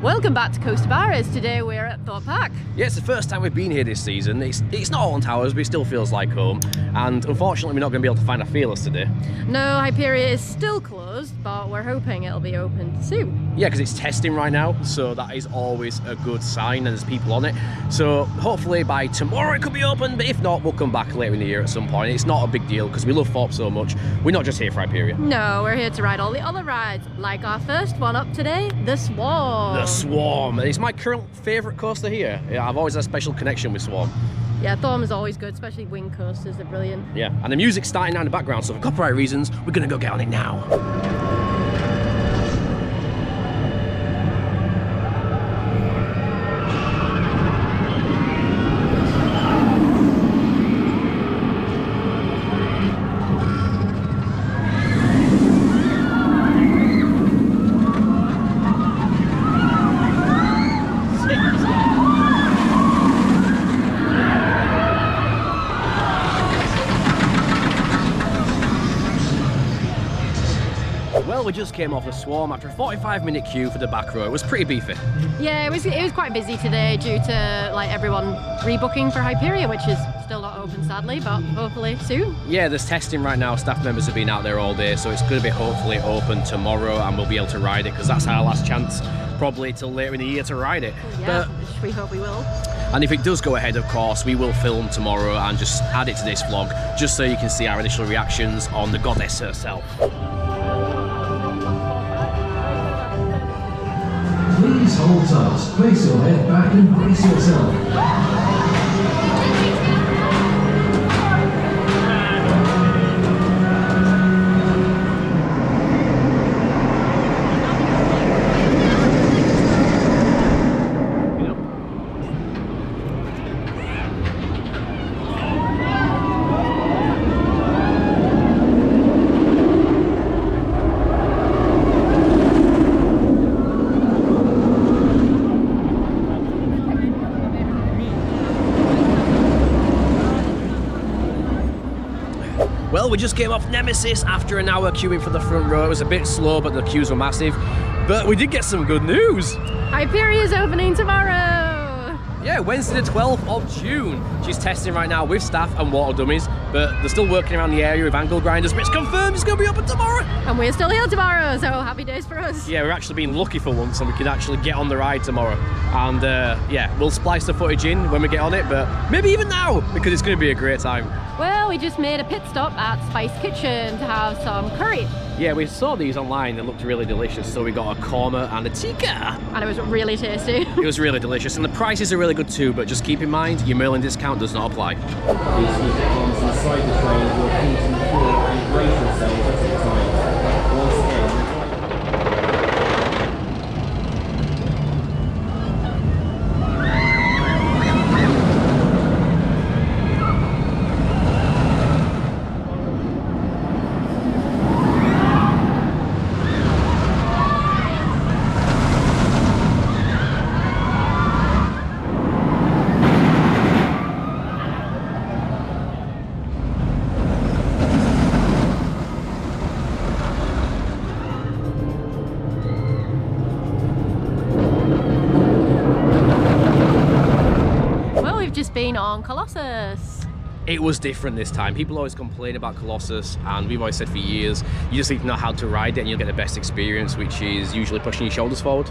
Welcome back to Coaster Barras. Today we're at Thorpe Park. Yeah, it's the first time we've been here this season. It's not Alton Towers, but it still feels like home. And unfortunately, we're not going to be able to find our feelers today. No, Hyperia is still closed, but we're hoping it'll be open soon. Yeah, because it's testing right now, so that is always a good sign, and there's people on it. So hopefully by tomorrow it could be open, but if not, we'll come back later in the year at some point. It's not a big deal because we love Thorpe so much. We're not just here for Hyperia. No, we're here to ride all the other rides, like our first one up today, the Swarm. The Swarm. It's my current favourite coaster here. Yeah, I've always had a special connection with Swarm. Yeah, Thorpe is always good, especially wing coasters, they're brilliant. Yeah, and the music's starting now in the background, so for copyright reasons, we're going to go get on it now. Well, we just came off the Swarm after a 45-minute queue for the back row. It was pretty beefy. Yeah, it was quite busy today due to like everyone rebooking for Hyperia, which is still not open sadly, but hopefully soon. Yeah, there's testing right now. Staff members have been out there all day, so it's going to be hopefully open tomorrow and we'll be able to ride it because that's our last chance probably till later in the year to ride it. Yeah, but we hope we will. And if it does go ahead, of course, we will film tomorrow and just add it to this vlog just so you can see our initial reactions on the goddess herself. Please hold tight, place your head back and brace yourself. Well, we just came off Nemesis after an hour queuing for the front row. It was a bit slow, but the queues were massive. But we did get some good news. Hyperia's opening tomorrow! Yeah, Wednesday the 12th of June. She's testing right now with staff and water dummies, but they're still working around the area with angle grinders, but it's confirmed it's going to be open tomorrow. And we're still here tomorrow, so happy days for us. Yeah, we're actually being lucky for once and we can actually get on the ride tomorrow. And yeah, we'll splice the footage in when we get on it, but maybe even now, because it's going to be a great time. Well, we just made a pit stop at Spice Kitchen to have some curry. Yeah, we saw these online, they looked really delicious, so we got a korma and a tikka. And it was really tasty. It was really delicious, and the prices are really good too, but just keep in mind, your Merlin discount does not apply. These arms inside the train will feed to the floor and brace themselves at all times. Once again, been on Colossus. It was different this time. People always complain about Colossus, and we've always said for years, you just need to know how to ride it and you'll get the best experience, which is usually pushing your shoulders forward.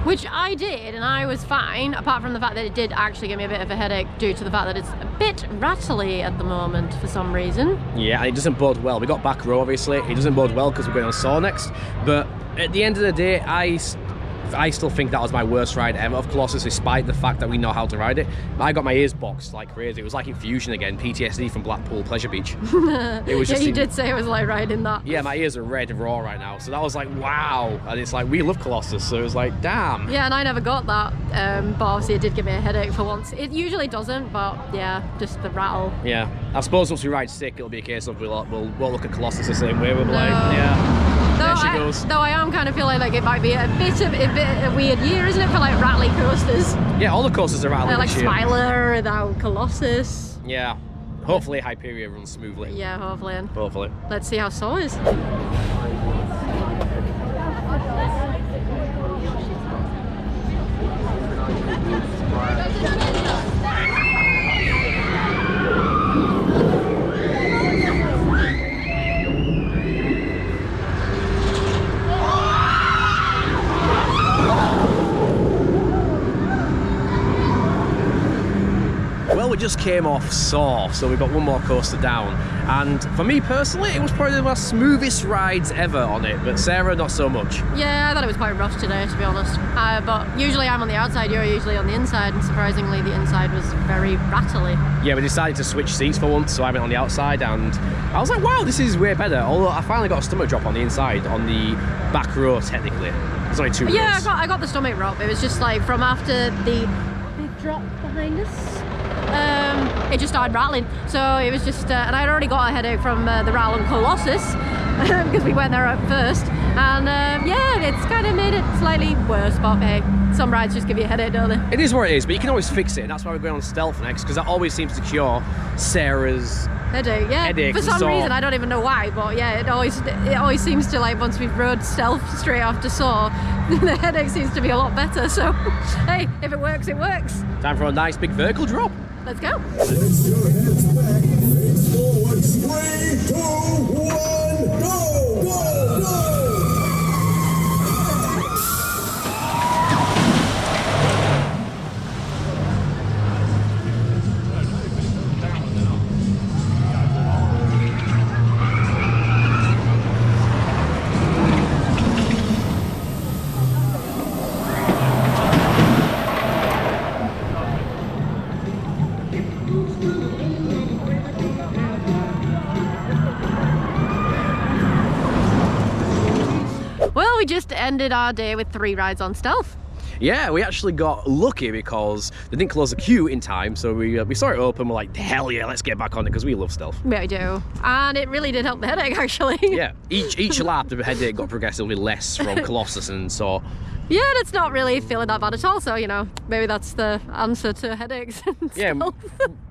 Which I did, and I was fine, apart from the fact that it did actually give me a bit of a headache due to the fact that it's a bit rattly at the moment for some reason. Yeah, and it doesn't bode well. We got back row, obviously. It doesn't bode well because we're going on Saw next, but at the end of the day, I still think that was my worst ride ever of Colossus, despite the fact that we know how to ride it. I got my ears boxed like crazy. It was like Infusion again, PTSD from Blackpool Pleasure Beach. It was yeah, just you did say it was like riding that. Yeah, my ears are red and raw right now. So that was like, wow. And it's like, we love Colossus, so it was like, damn. Yeah, and I never got that, but obviously it did give me a headache for once. It usually doesn't, but yeah, just the rattle. Yeah, I suppose once we ride sick, it'll be a case of we'll look at Colossus the same way. We'll be like, yeah. There she goes. Though I am kind of feeling like it might be a bit of a weird year, isn't it, for like rattly coasters? Yeah, all the coasters are rattly like this year. Smiler, now Colossus. Yeah, hopefully Hyperia runs smoothly. Yeah, hopefully. Hopefully. Let's see how Saw is. we just came off Saw, so we've got one more coaster down. And for me personally, it was probably the most smoothest rides ever on it, but Sarah, not so much. Yeah, I thought it was quite rough today, to be honest. But usually I'm on the outside, you're usually on the inside, and surprisingly the inside was very rattly. Yeah, we decided to switch seats for once, so I went on the outside, and I was like, wow, this is way better. Although I finally got a stomach drop on the inside, on the back row, technically. There's only 2 rows. Yeah, I got the stomach drop. It was just like from after the big drop behind us, it just started rattling. So it was just, and I'd already got a headache from the rattle on Colossus, because we went there at first. And yeah, it's kind of made it slightly worse, but hey, some rides just give you a headache, don't they? It is what it is, but you can always fix it. And that's why we're going on Stealth next, because that always seems to cure Sarah's headache. Yeah, headache. For some reason, I don't even know why, but yeah, it always seems to, like, once we've rode Stealth straight after Saw, the headache seems to be a lot better. So hey, if it works, it works. Time for a nice big vertical drop. Let's go. Place your heads back, face forward, 3, 2, 1, go, go, go! We just ended our day with 3 rides on Stealth. Yeah, we actually got lucky because they didn't close the queue in time, so we saw it open. We're like, hell yeah, let's get back on it, because we love Stealth. Yeah, we do, and it really did help the headache, actually. Yeah, each lap the headache got progressively less from Colossus and Saw. Yeah, and it's not really feeling that bad at all, so, you know, maybe that's the answer to headaches. Yeah,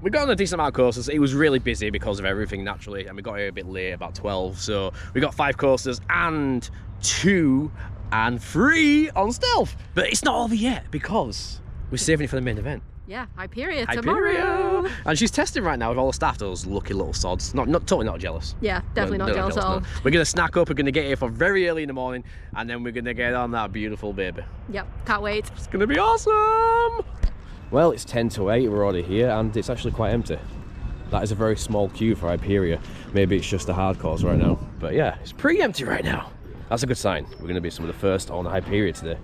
we got on a decent amount of coasters. It was really busy because of everything, naturally, and we got here a bit late, about 12, so we got 5 coasters and 2 and 3 on Stealth. But it's not over yet, because we're saving it for the main event. Yeah, Hyperia tomorrow. And she's testing right now with all the staff, those lucky little sods. Totally not jealous. Yeah, definitely not jealous at all. No. We're going to snack up, we're going to get here for very early in the morning, and then we're going to get on that beautiful baby. Yep, can't wait. It's going to be awesome! Well, it's 10 to 8, we're already here, and it's actually quite empty. That is a very small queue for Hyperia. Maybe it's just the hardcores right now. But yeah, it's pretty empty right now. That's a good sign. We're going to be some of the first on Hyperia today.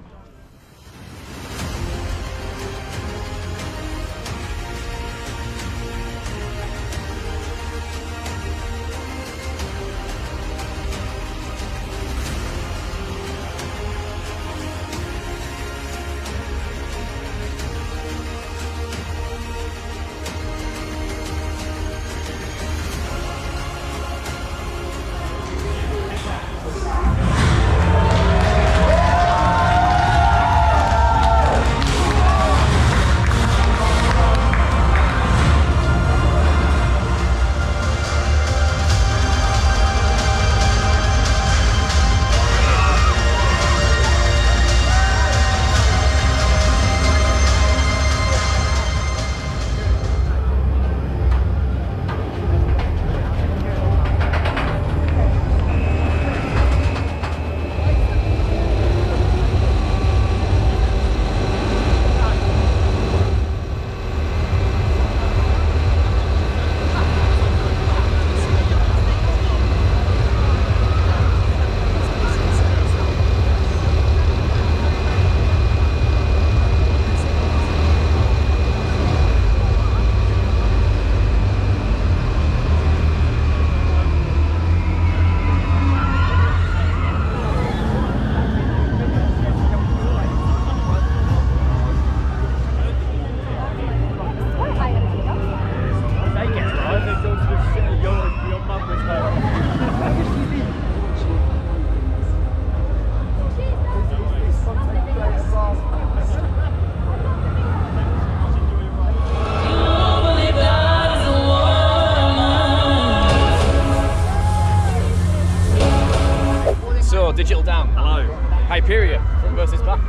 Digital Dam. Hello. Hyperia, front versus back.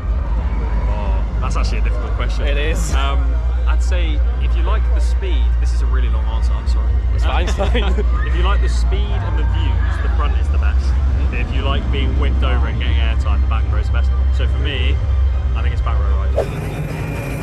Oh, that's actually a difficult question. It is. I'd say if you like the speed, this is a really long answer, I'm sorry. It's fine, it's fine. If you like the speed and the views, the front is the best. If you like being whipped over and getting airtime, the back row is the best. So for me, I think it's back row ride.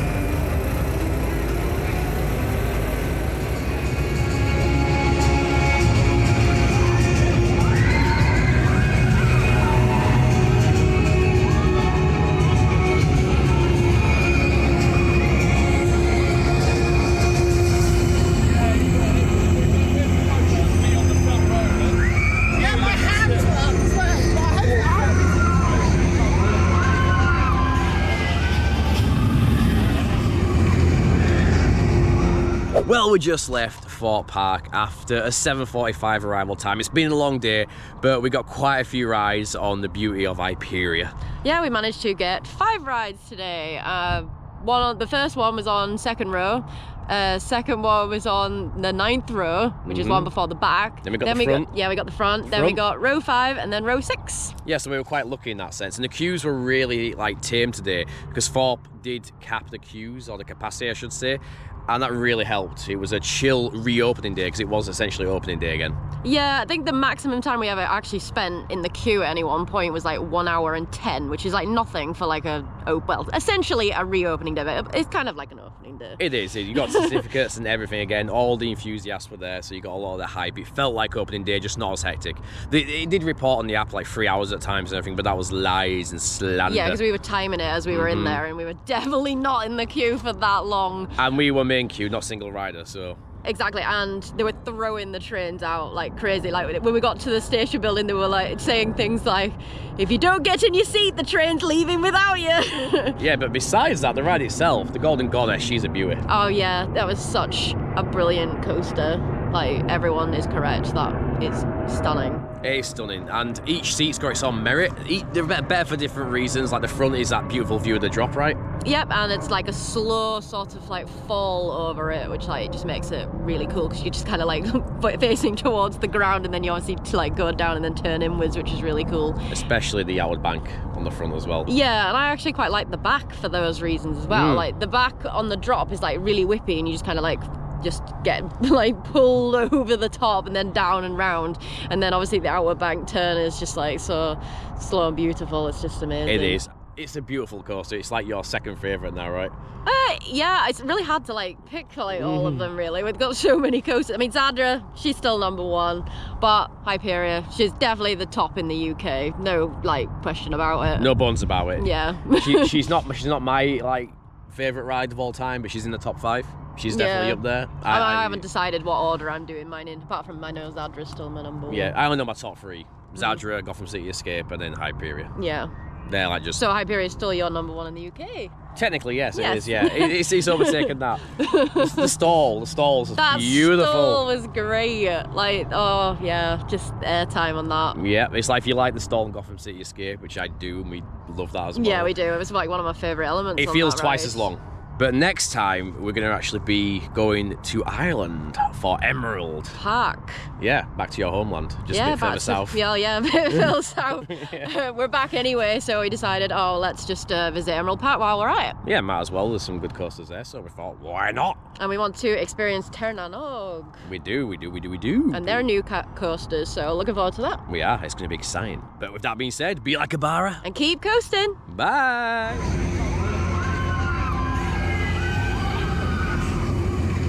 Well, we just left Thorpe Park after a 7:45 arrival time. It's been a long day, but we got quite a few rides on the beauty of Hyperia. Yeah, we managed to get 5 rides today. The first one was on second row. Second one was on the 9th row, which is one before the back. Then we got the front. We got the front. Then we got row 5 and then row 6. Yeah, so we were quite lucky in that sense. And the queues were really like tame today because Thorpe did cap the queues, or the capacity I should say, and that really helped. It was a chill reopening day because it was essentially opening day again. Yeah, I think the maximum time we ever actually spent in the queue at any one point was like 1 hour and 10, which is like nothing for like essentially a reopening day. But it's kind of like an opening day. It is. You got certificates and everything again. All the enthusiasts were there, so you got a lot of the hype. It felt like opening day, just not as hectic. It did report on the app like 3 hours at times and everything, but that was lies and slander. Yeah, because we were timing it as we were in there, and we were definitely not in the queue for that long. And we were main queue, not single rider, so... Exactly, and they were throwing the trains out like crazy. Like when we got to the station building, they were like saying things like, if you don't get in your seat, the train's leaving without you. Yeah, but besides that, the ride itself, the Golden Goddess, she's a beauty. Oh yeah, that was such a brilliant coaster. Like, everyone is correct, that it's stunning. It is stunning, and each seat's got its own merit. They're better for different reasons. Like the front is that beautiful view of the drop, right? Yep, and it's like a slow sort of like fall over it, which like just makes it really cool because you're just kind of like facing towards the ground, and then you obviously to like go down and then turn inwards, which is really cool. Especially the outward bank on the front as well. Yeah, and I actually quite like the back for those reasons as well. Like the back on the drop is like really whippy, and you just kind of like just get like pulled over the top and then down and round, and then obviously the outward bank turn is just like so slow and beautiful. It's just amazing. It is. It's a beautiful coaster. It's like your second favourite now, right? Yeah, it's really hard to like pick like all of them really. We've got so many coasters. I mean, Zadra, she's still #1, but Hyperia, she's definitely the top in the UK. No like question about it. No bones about it. Yeah. she's not my like favourite ride of all time, but she's in the top 5. She's definitely up there. I haven't decided what order I'm doing mine in, apart from I know Zadra's still my #1. Yeah, I only know my top 3. Zadra, Gotham City Escape, and then Hyperia. Yeah. They're like just... So Hyperia is still your #1 in the UK? Technically, yes, it is, yeah. It's overtaken that. The stall's beautiful. That stall was great. Like, oh, yeah, just airtime on that. Yeah, it's like if you like the stall in Gotham City Escape, which I do, and we love that as well. Yeah, we do. It was like one of my favourite elements. It feels twice as long. But next time, we're going to actually be going to Ireland for Emerald Park. Yeah, back to your homeland, just a bit further south. Yeah, a bit further south. We're back anyway, so we decided, let's just visit Emerald Park while we're at it. Yeah, might as well. There's some good coasters there, so we thought, why not? And we want to experience Ternanog. We do. And they're new coasters, so looking forward to that. We are. It's going to be exciting. But with that being said, be like a barra. And keep coasting. Bye.